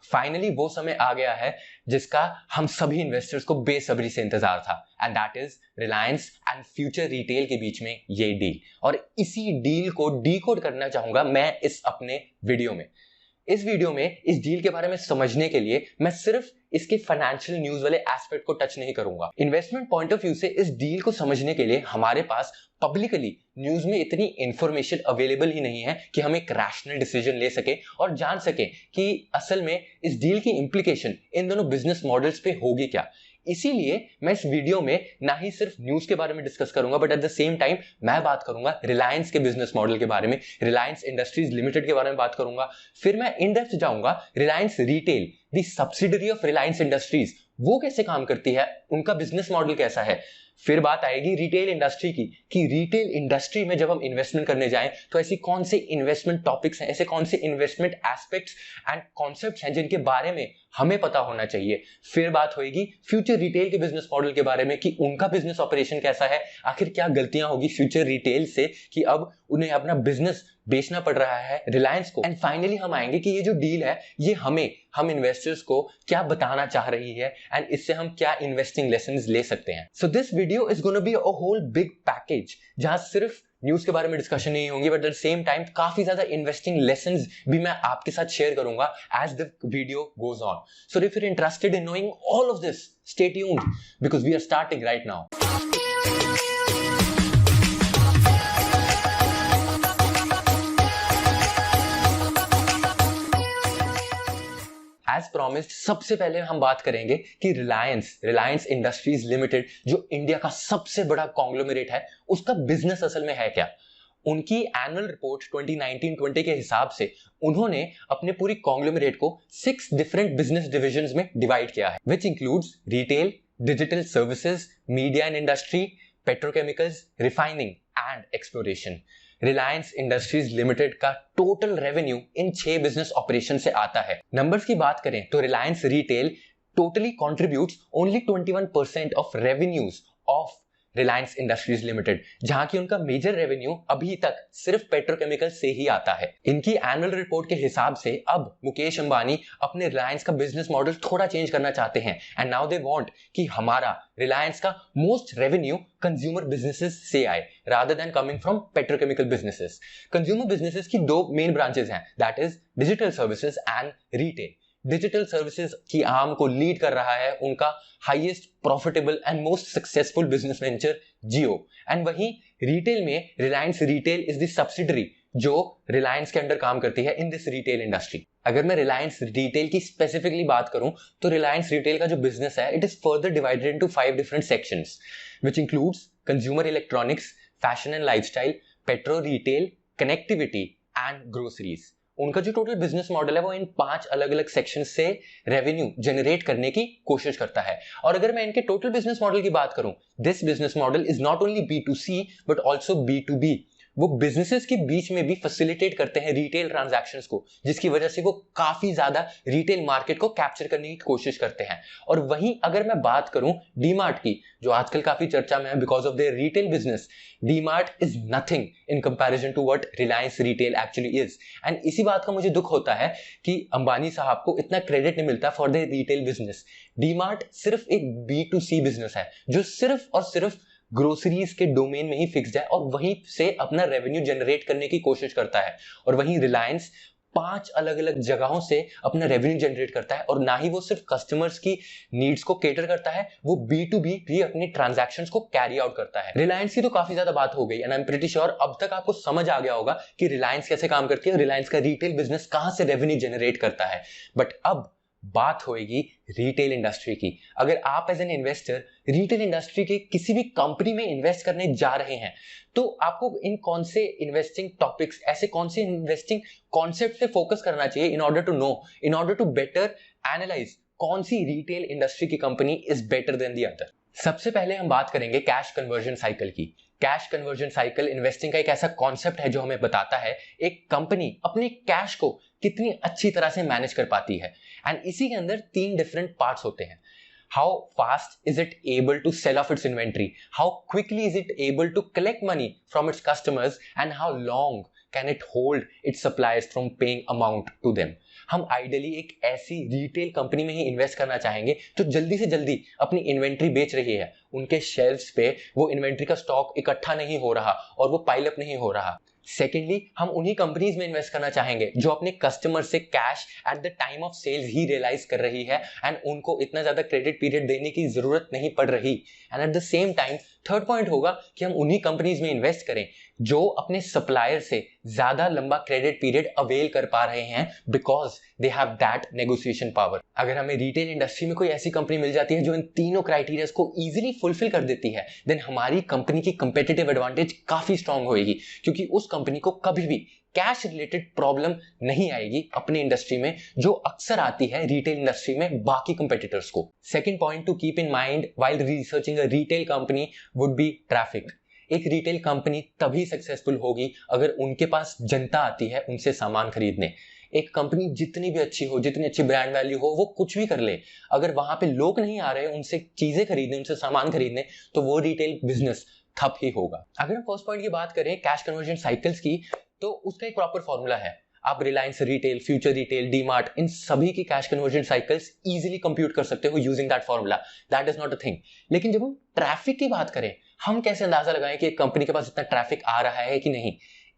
Finally वो समय आ गया है जिसका हम सभी इन्वेस्टर्स को बेसब्री से इंतजार था, and that is Reliance and future retail के बीच में ये डील। और इसी डील को डीकोड करना चाहूंगा मैं इस अपने वीडियो में। इस वीडियो में इस डील के बारे में समझने के लिए मैं सिर्फ इसके फाइनेंशियल न्यूज वाले एस्पेक्ट को टच नहीं करूंगा। इन्वेस्टमेंट पॉइंट ऑफ व्यू से इस डील को समझने के लिए हमारे पास पब्लिकली न्यूज में इतनी इंफॉर्मेशन अवेलेबल ही नहीं है कि हम एक रैशनल डिसीजन ले सके और जान सके कि असल में इस डील की इंप्लीकेशन इन दोनों बिजनेस मॉडल्स पे होगी क्या। इसीलिए मैं इस वीडियो में ना ही सिर्फ न्यूज के बारे में डिस्कस करूंगा, but at the same time मैं बात करूंगा रिलायंस के बिजनेस मॉडल के बारे में, रिलायंस इंडस्ट्रीज लिमिटेड के बारे में बात करूंगा। फिर मैं इन डेप्थ जाऊंगा Reliance retail, the subsidiary of Reliance industries, वो कैसे काम करती है, उनका बिजनेस मॉडल कैसा है। फिर बात आएगी रिटेल इंडस्ट्री की, कि रिटेल इंडस्ट्री में जब हम इन्वेस्टमेंट करने जाएं तो ऐसी कौन से इन्वेस्टमेंट टॉपिक्स हैं, ऐसे कौन से इन्वेस्टमेंट एस्पेक्ट्स एंड कॉन्सेप्ट्स हैं जिनके बारे में हमें पता होना चाहिए। फिर बात होगी फ्यूचर रिटेल के बिजनेस मॉडल के बारे में, कि उनका बिजनेस ऑपरेशन कैसा है, आखिर क्या गलतियां होगी फ्यूचर रिटेल से कि अब उन्हें अपना बिजनेस बेचना पड़ रहा है रिलायंस को। एंड फाइनली हम आएंगे कि ये जो डील है ये हम इन्वेस्टर्स को क्या बताना चाह रही है एंड इससे हम क्या इन्वेस्टिंग लेसन्स ले सकते हैं। So this video is gonna be a whole big package, जहां सिर्फ न्यूज के बारे में डिस्कशन नहीं होंगी, but at the same time काफी ज्यादा इन्वेस्टिंग लेसन्स भी मैं आपके साथ शेयर करूंगा as the video goes on. So if you are interested in knowing all of this, stay tuned because we are starting right now. As promised सबसे पहले हम बात करेंगे कि रिलायंस इंडस्ट्रीज लिमिटेड, जो इंडिया का सबसे बड़ा कॉन्ग्लोमरेट है, उसका बिजनेस असल में है क्या। उनकी एनुअल रिपोर्ट 2019-20 के हिसाब से उन्होंने अपने पूरी कॉन्ग्लोमरेट को 6 डिफरेंट बिजनेस डिविजन्स में डिवाइड किया है, which includes retail, digital services, media and industry, petrochemicals, refining and exploration. Reliance industries limited का total revenue in 6 business operation से आता है। नंबर्स की बात करें तो Reliance retail totally contributes only 21% of revenues of Reliance industries limited, जहां की उनका मेजर रेवेन्यू अभी तक सिर्फ पेट्रोकेमिकल से ही आता है। इनकी एनुअल रिपोर्ट के हिसाब से अब मुकेश अंबानी अपने रिलायंस का बिजनेस मॉडल थोड़ा चेंज करना चाहते हैं, एंड नाउ दे वांट कि हमारा रिलायंस का मोस्ट रेवेन्यू कंज्यूमर बिजनेसेस से आए rather than coming from petrochemical businesses. Consumer businesses की 2 मेन ब्रांचेस हैं, that is digital services and retail. Digital services की आर्म को लीड कर रहा है उनका highest profitable and most successful business venture Jio, and वहीं रिटेल में Reliance retail is the subsidiary जो रिलायंस के अंडर काम करती है इन दिस रिटेल इंडस्ट्री। अगर मैं रिलायंस रिटेल की स्पेसिफिकली बात करूं तो रिलायंस रिटेल का जो बिजनेस है it is further divided into 5 different sections, which includes consumer electronics, fashion and lifestyle, petro retail, connectivity and groceries. उनका जो टोटल बिजनेस मॉडल है वो इन 5 अलग अलग सेक्शन से रेवेन्यू जनरेट करने की कोशिश करता है। और अगर मैं इनके टोटल बिजनेस मॉडल की बात करूं, this business model is not only B2C but also B2B। वो बिजनेसेस के बीच में भी फैसिलिटेट करते हैं रिटेल ट्रांजैक्शंस को, जिसकी वजह से वो काफी ज्यादा रिटेल मार्केट को कैप्चर करने की कोशिश करते हैं। और वहीं अगर मैं बात करूं डीमार्ट की, जो आजकल काफी चर्चा में है because of their retail business, DMart is nothing in comparison to what Reliance retail actually is. And इसी बात का मुझे दुख होता है कि अंबानी साहब को इतना क्रेडिट नहीं मिलता for the retail business. DMart सिर्फ एक B2C बिजनेस है जो सिर्फ और सिर्फ ग्रोसरीज के डोमेन में ही फिक्स्ड है और वहीं से अपना रेवेन्यू जनरेट करने की कोशिश करता है। और वहीं रिलायंस 5 अलग अलग जगहों से अपना रेवेन्यू जनरेट करता है, और ना ही वो सिर्फ कस्टमर्स की नीड्स को केटर करता है, वो B2B भी अपने ट्रांजैक्शंस को कैरी आउट करता है। रिलायंस की तो काफी ज्यादा बात हो गई, and I am pretty sure अब तक आपको समझ आ गया होगा कि रिलायंस कैसे काम करती है और रिलायंस का रिटेल बिजनेस कहां से रेवेन्यू जनरेट करता है। बट अब बात होएगी रिटेल इंडस्ट्री की। अगर आप as an investor retail industry के किसी भी कंपनी में इन्वेस्ट करने जा रहे हैं तो आपको इन कौन से इन्वेस्टिंग टॉपिक्स, ऐसे कौन से इन्वेस्टिंग कॉन्सेप्ट पे फोकस करना चाहिए in order to better analyse कौन सी रिटेल इंडस्ट्री की company is better than the other. सबसे पहले हम बात करेंगे कैश कन्वर्जन साइकिल की। कैश कन्वर्जन साइकिल इन्वेस्टिंग का एक ऐसा कॉन्सेप्ट है जो हमें बताता है एक कंपनी अपने कैश को कितनी अच्छी तरह से मैनेज कर पाती है, एंड इसी के अंदर 3 डिफरेंट पार्ट्स होते हैं। How fast is it able to sell off its inventory? How quickly is it able to collect money from its customers? And how long can it hold its suppliers from paying amount to them? हम ideally एक ऐसी retail company में ही invest करना चाहेंगे जो जल्दी से जल्दी अपनी इन्वेंट्री बेच रही है, उनके शेल्फ्स पे वो इन्वेंट्री का स्टॉक इकट्ठा नहीं हो रहा और वो पाइलअप नहीं हो रहा। सेकेंडली, हम उन्हीं कंपनीज में इन्वेस्ट करना चाहेंगे जो अपने कस्टमर से cash at the time of sales ही रियलाइज कर रही है एंड उनको इतना ज्यादा क्रेडिट पीरियड देने की जरूरत नहीं पड़ रही। And eight the same time third point होगा कि हम उन्हीं कंपनीज में इन्वेस्ट करें जो अपने सप्लायर से ज्यादा लंबा क्रेडिट पीरियड अवेल कर पा रहे हैं because they have that negotiation power. अगर हमें रिटेल इंडस्ट्री में कोई ऐसी कंपनी मिल जाती है जो इन तीनों क्राइटेरियाज को इजीली फुलफिल कर देती है, देन हमारी कंपनी की कंपेटिटिव एडवांटेज काफी स्ट्रांग होगी, क्योंकि उस कंपनी को कभी भी कैश रिलेटेड प्रॉब्लम नहीं आएगी अपनी इंडस्ट्री में, जो अक्सर आती है रिटेल इंडस्ट्री में बाकी कंपेटिटर्स को। Second point two keep in mind while researching a retail company would be traffic. एक रिटेल कंपनी तभी सक्सेसफुल होगी अगर उनके पास जनता आती है उनसे सामान खरीदने। एक कंपनी जितनी भी अच्छी हो, जितनी अच्छी ब्रांड वैल्यू हो, वो कुछ भी कर ले, अगर वहां पे लोग नहीं आ रहे उनसे चीजें खरीदने, उनसे सामान खरीदने, तो वो रिटेल बिजनेस ठप ही होगा। अगर हम फर्स्ट पॉइंट की बात करें कैश कन्वर्जन साइकिल्स की, तो उसका एक प्रॉपर फॉर्मूला है। आप Reliance retail, future retail, DMart, इन सभी की cash conversion cycles easily compute कर सकते हो using that formula. That is not a thing. लेकिन जब हम ट्रैफिक की बात करें, हम कैसे अंदाजा लगाएं कि एक कंपनी के पास इतना ट्रैफिक आ रहा है कि नहीं?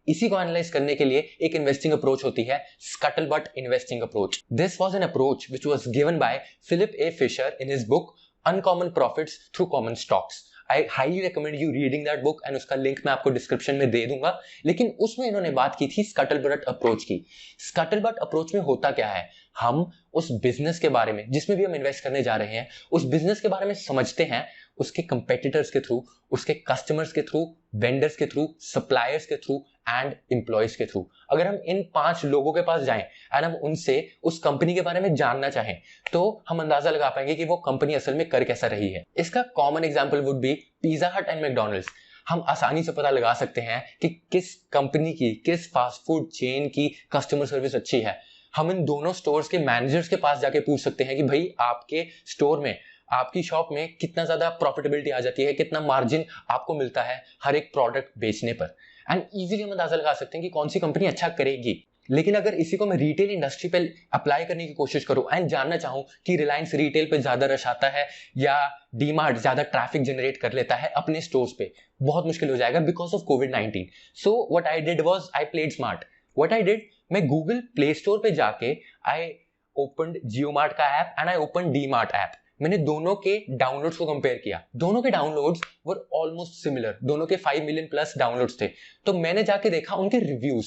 इसी को एनालाइज करने के लिए एक इन्वेस्टिंग अप्रोच होती है, scuttlebutt investing approach. This was an approach which was given by Philip A Fisher in his book Uncommon Profits Through Common Stocks. I highly recommend you reading that book and उसका link मैं आपको description में दे दूंगा। लेकिन उसमें इन्होंने बात की थी स्कटलबट अप्रोच की। स्कटलबट अप्रोच में होता क्या है, हम उस बिजनेस के बारे में जिसमें भी हम इन्वेस्ट करने जा रहे हैं, उस बिजनेस के बारे में समझते हैं उसके कंपेटिटर्स के थ्रू, उसके कस्टमर्स के थ्रू, वेंडर्स के थ्रू, सप्लायर्स के थ्रू एंड एम्प्लॉयज के थ्रू। अगर हम इन 5 लोगों के पास जाएं एंड हम उनसे उस कंपनी के बारे में जानना चाहें, तो हम अंदाजा लगा पाएंगे कि वो कंपनी असल में कर कैसा रही है। इसका common example would be pizza हट एंड मैकडॉनल्ड्स। हम आसानी से पता लगा सकते हैं कि किस कंपनी की, किस फास्ट फूड चेन की कस्टमर सर्विस अच्छी है। हम इन दोनों स्टोर्स के मैनेजर्स के पास जाके पूछ सकते हैं कि भाई आपके स्टोर में, आपकी शॉप में कितना ज्यादा प्रॉफिटेबिलिटी आ जाती है, कितना मार्जिन आपको मिलता है हर एक प्रोडक्ट बेचने पर। एंड इजीली हम अंदाजा लगा सकते हैं कि कौन सी कंपनी अच्छा करेगी। लेकिन अगर इसी को मैं रिटेल इंडस्ट्री पे अप्लाई करने की कोशिश करूं एंड जानना चाहूं कि रिलायंस रिटेल पे ज्यादा रश आता है या डीमार्ट ज्यादा ट्रैफिक जनरेट कर लेता है अपने स्टोर्स पे, बहुत मुश्किल हो जाएगा because of covid. So what I did was I played smart. What I did, मैं गूगल प्ले स्टोर पे जाके आई ओपनड जियोमार्ट का app and I open DMart app. मैंने दोनों के डाउनलोड्स को कंपेयर किया। दोनों के डाउनलोड्स वर ऑलमोस्ट सिमिलर, दोनों के 5 मिलियन प्लस डाउनलोड्स थे। तो मैंने जाके देखा उनके रिव्यूज।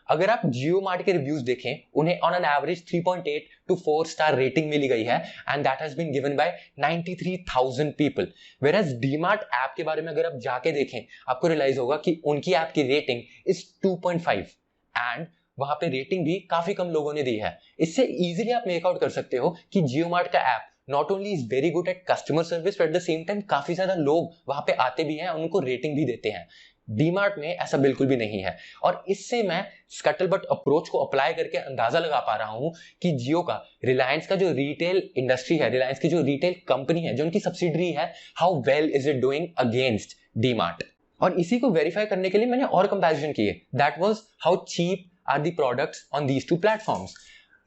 अगर आप जियो मार्ट के रिव्यूज देखें, उन्हें on an average 3.8 to 4 star rating मिली गई है and that has been given by 93,000 people. Whereas DMart app के बारे में अगर आप जाके देखें, आपको रियलाइज होगा कि उनकी ऐप की रेटिंग इज 2.5 एंड वहां पे रेटिंग भी काफी कम लोगों ने दी है। इससे इजीली आप मेकआउट कर सकते हो कि जियो मार्ट का app not only is very good at customer service, but at the same time काफी ज्यादा लोग वहां पे आते भी हैं, उनको रेटिंग भी देते हैं। डीमार्ट में ऐसा बिल्कुल भी नहीं है। और इससे मैं स्कटलबट अप्रोच को अप्लाई करके अंदाजा लगा पा रहा हूं कि जियो का, रिलायंस का जो रिटेल इंडस्ट्री है, रिलायंस की जो रिटेल कंपनी है, जो उनकी सब्सिडरी है, how well is it doing against DMart. और इसी को वेरीफाई करने के लिए मैंने और कंपैरिजन किए। That was how cheap are the products on these two platforms.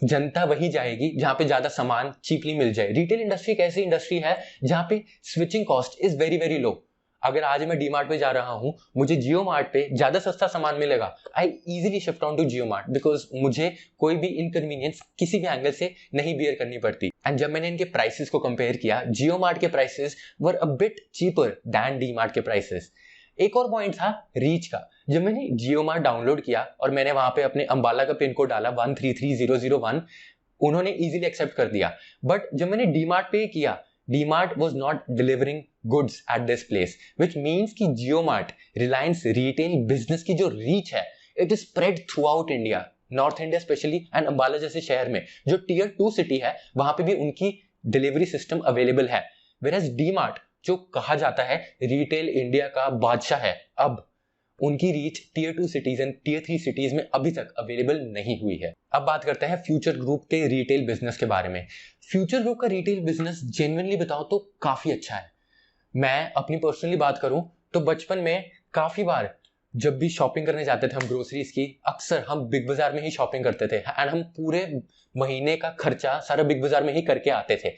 जनता वही जाएगी जहां पे ज्यादा सामान चीपली मिल जाए। रिटेल इंडस्ट्री एक ऐसी इंडस्ट्री है जहां पे switching cost is very very low. अगर आज मैं डी मार्ट पे जा रहा हूं, मुझे जियो मार्ट पे ज्यादा सस्ता सामान मिलेगा, I easily shift on to Jio mart because मुझे कोई भी इनकन्वीनियंस किसी भी एंगल से नहीं बियर करनी पड़ती। एंड जब मैंने इनके प्राइसेस को कंपेयर किया, जियो मार्ट के prices were a bit cheaper then D mart के प्राइसेस। एक और पॉइंट था रीच का। जब मैंने जियो मार्ट डाउनलोड किया और मैंने वहां पे अपने अंबाला का पिन कोड डाला 133001, उन्होंने इजीली एक्सेप्ट कर दिया। बट जब मैंने डी मार्ट पे किया, DMart was not delivering goods at this place, which means कि जियो मार्ट, रिलायंस रिटेल बिजनेस की जो रीच है, it is spread through out India, north India specially and Ambala जैसे शहर में जो टियर 2 सिटी है, वहां पे भी उनकी डिलीवरी सिस्टम अवेलेबल है। वेयरएज डीमार्ट, जो कहा जाता है रिटेल इंडिया का बादशाह है, अब उनकी reach tier 2 cities and tier 3 cities में अभी तक अवेलेबल नहीं हुई है। अब बात करते हैं फ्यूचर ग्रुप के रिटेल बिजनेस के बारे में। फ्यूचर ग्रुप का रिटेल बिजनेस जेन्युइनली बताओ तो काफी अच्छा है। मैं अपनी पर्सनली बात करूं तो बचपन में काफी बार जब भी शॉपिंग करने जाते थे हम ग्रोसरीज की, अक्सर हम बिग बाजार में ही शॉपिंग करते थे एंड हम पूरे महीने का खर्चा सारा बिग बाजार में ही करके आते थे।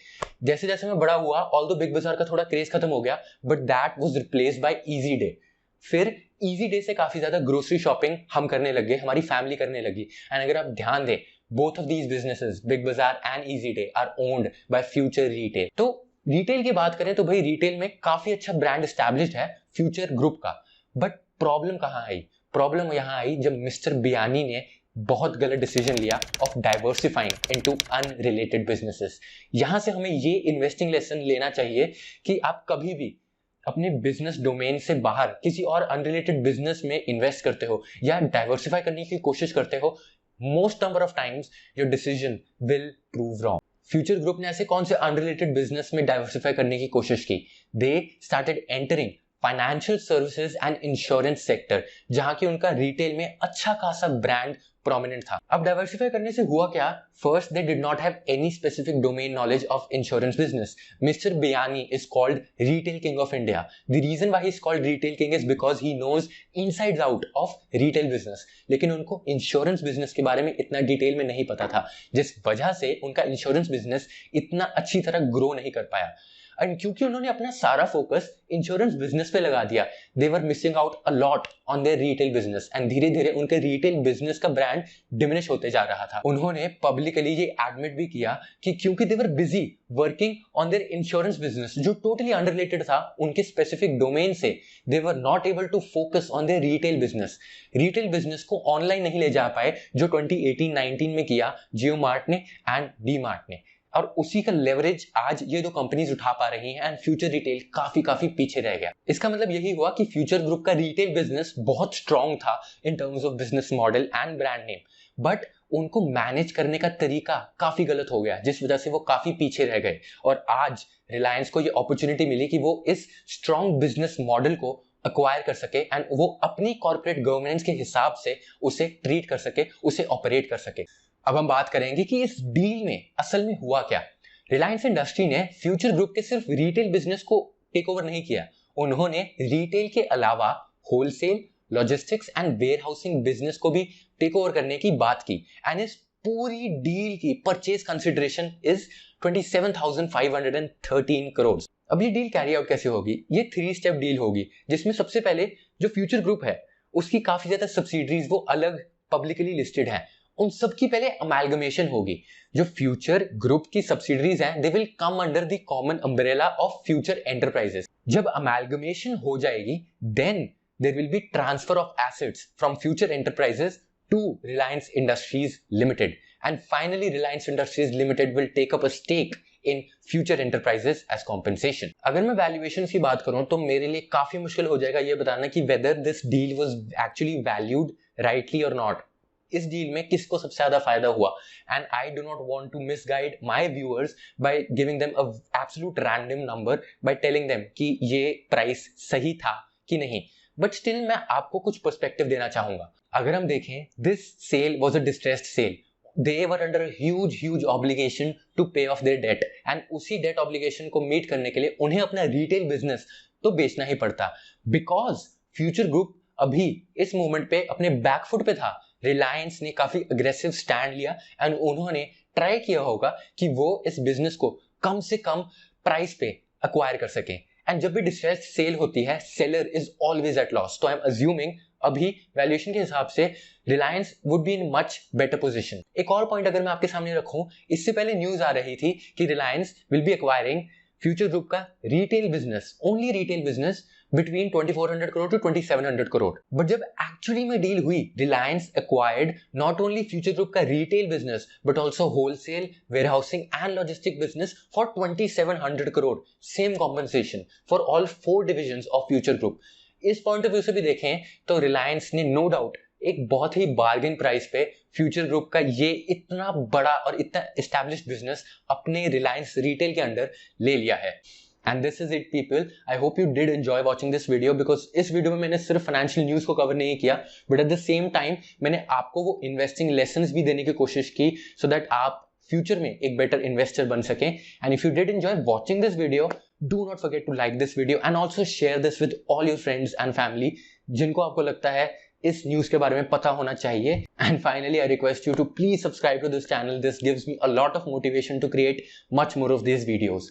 जैसे जैसे मैं बड़ा हुआ, ऑल्दो बिग बाजार का थोड़ा क्रेज खत्म हो गया, but that was replaced by easy day. फिर इजी डे से काफी ज्यादा ग्रोसरी शॉपिंग हम करने लगे, हमारी फैमिली करने लगी। एंड अगर आप ध्यान दें, both of these businesses, big Bazaar and easy day, are owned by future retail. तो रिटेल की बात करें तो भाई रिटेल में काफी अच्छा ब्रांड एस्टैब्लिश्ड है फ्यूचर ग्रुप का। बट प्रॉब्लम कहाँ आई? प्रॉब्लम यहाँ आई जब मिस्टर बियानी ने बहुत गलत डिसीजन लिया of diversifying into unrelated businesses. यहां से हमें ये इन्वेस्टिंग लेसन लेना चाहिए कि आप कभी भी अपने बिजनेस डोमेन से बाहर किसी और अनरिलेटेड बिजनेस में इन्वेस्ट करते हो या डाइवर्सिफाई करने की कोशिश करते हो, most number of times your decision will prove wrong. Future group ने ऐसे कौन से अनरिलेटेड बिजनेस में डाइवर्सिफाई करने की कोशिश की? They started entering financial services and insurance sector, जहां की उनका रिटेल में अच्छा खासा ब्रांड प्रोमिनेंट था। अब डाइवर्सिफाई करने से हुआ क्या? First, they did not have any specific domain knowledge of insurance business. Mister Biyani is called retail king of India. The reason why he is called retail king is because he knows insides out of retail business, लेकिन उनको insurance business के बारे में इतना detail में नहीं पता था, जिस वजह से उनका इंश्योरेंस बिजनेस इतना अच्छी तरह ग्रो नहीं कर पाया। एंड क्योंकि उन्होंने अपना सारा फोकस इंश्योरेंस बिजनेस पे लगा दिया, they were missing out a lot on their retail business and धीरे धीरे उनके रिटेल बिजनेस का ब्रांड डिमिनिश होते जा रहा था। उन्होंने पब्लिकली ये एडमिट भी किया कि क्योंकि they were busy working on their insurance business जो टोटली अनरिलेटेड था उनके स्पेसिफिक डोमेन से, they were not able to focus on their retail business. Retail business को ऑनलाइन नहीं ले जा पाए, जो 2018-19 में किया जियो मार्ट ने एंड डी मार्ट ने, और उसी का लेवरेज आज ये दो कंपनीज उठा पा रही हैं एंड फ्यूचर रिटेल काफी पीछे रह गया। इसका मतलब यही हुआ कि फ्यूचर ग्रुप का रिटेल बिजनेस बहुत स्ट्रांग था in terms of business model and brand name, but उनको मैनेज करने का तरीका काफी गलत हो गया, जिस वजह से वो काफी पीछे रह गए। और आज रिलायंस को ये अपॉर्चुनिटी मिली कि वो इस स्ट्रांग बिजनेस मॉडल को अक्वायर कर सके एंड वो अपनी कॉर्पोरेट गवर्नेंस के हिसाब से उसे ट्रीट कर सके, उसे ऑपरेट कर सके। अब हम बात करेंगे कि इस डील में असल में हुआ क्या। रिलायंस इंडस्ट्री ने फ्यूचर ग्रुप के सिर्फ रिटेल बिजनेस को टेक ओवर नहीं किया, उन्होंने रिटेल के अलावा wholesale, logistics and warehousing business को भी टेक ओवर करने की बात की। एंड इस पूरी डील की परचेज कंसिडरेशन इज 27,513 करोड़। अब ये डील कैरी आउट कैसे होगी? ये 3 स्टेप डील होगी, जिसमें सबसे पहले जो फ्यूचर ग्रुप है उसकी काफी ज्यादा सब्सिडरीज वो अलग पब्लिकली लिस्टेड हैं, उन सब की पहले अमेलगमेशन होगी। जो फ्यूचर ग्रुप की सब्सिडरीज हैं, they will come under the common umbrella of Future Enterprises. जब अमेलगमेशन हो जाएगी, then there will be transfer of assets from Future Enterprises to Reliance industries Limited, and finally Reliance industries Limited will take up a stake in Future Enterprises as compensation. अगर मैं valuation की बात करूं तो मेरे लिए काफी मुश्किल हो जाएगा ये बताना कि whether this deal was actually valued rightly और नॉट। इस डील में किसको सबसे ज्यादा फायदा हुआ? And I do not want to misguide my viewers by giving them a absolute random number, by telling them कि ये प्राइस सही था कि नहीं, बट स्टिल मैं आपको कुछ पर्सपेक्टिव देना चाहूंगा। अगर हम देखें, this sale was a distressed sale, they were under a huge obligation to pay off their debt, and उसी debt obligation को meet करने के लिए उन्हें अपना retail business तो बेचना ही पड़ता, because future group अभी इस मोमेंट पे अपने बैक फुट पे था। रिलायंस ने काफी अग्रेसिव स्टैंड लिया एंड उन्होंने ट्राई किया होगा कि वो इस बिजनेस को कम से कम प्राइस पे अक्वायर कर सके। एंड जब भी डिस्ट्रेस्ड सेल होती है, seller is always at loss. तो आई एम अज्यूमिंग अभी वैल्यूएशन के हिसाब से Reliance would be in much better position. एक और पॉइंट अगर मैं आपके सामने रखूं, इससे पहले न्यूज आ रही थी कि Reliance will be acquiring future group का retail business, only retail business, between 2400 crore to 2700 crore। But जब एक्चुअली में डील हुई, Reliance acquired not only future group का retail business but also wholesale, warehousing and logistic business for 2700 crore, same compensation for all 4 divisions of future group. इस point of view से भी देखें तो रिलायंस ने नो डाउट एक बहुत ही बार्गेन प्राइस पे फ्यूचर ग्रुप का ये इतना बड़ा और इतना एस्टैब्लिश्ड बिजनेस अपने रिलायंस रिटेल के अंडर ले लिया है। And this is it people, I hope you did enjoy watching this video, because इस वीडियो में मैंने सिर्फ फाइनेंशियल न्यूज को कवर नहीं किया, but at the same time मैंने आपको वो इन्वेस्टिंग लेसन्स भी देने की कोशिश की, सो दैट आप फ्यूचर में एक बेटर इन्वेस्टर बन सकें। And if you did enjoy watching this video, do not forget to like this video and also share this with all your friends and family. जिनको आपको लगता है इस न्यूज के बारे में पता होना चाहिए। And finally I request you to please subscribe to this channel. This gives me a lot of motivation to create much more of these videos.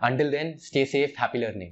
Until then, stay safe, happy learning.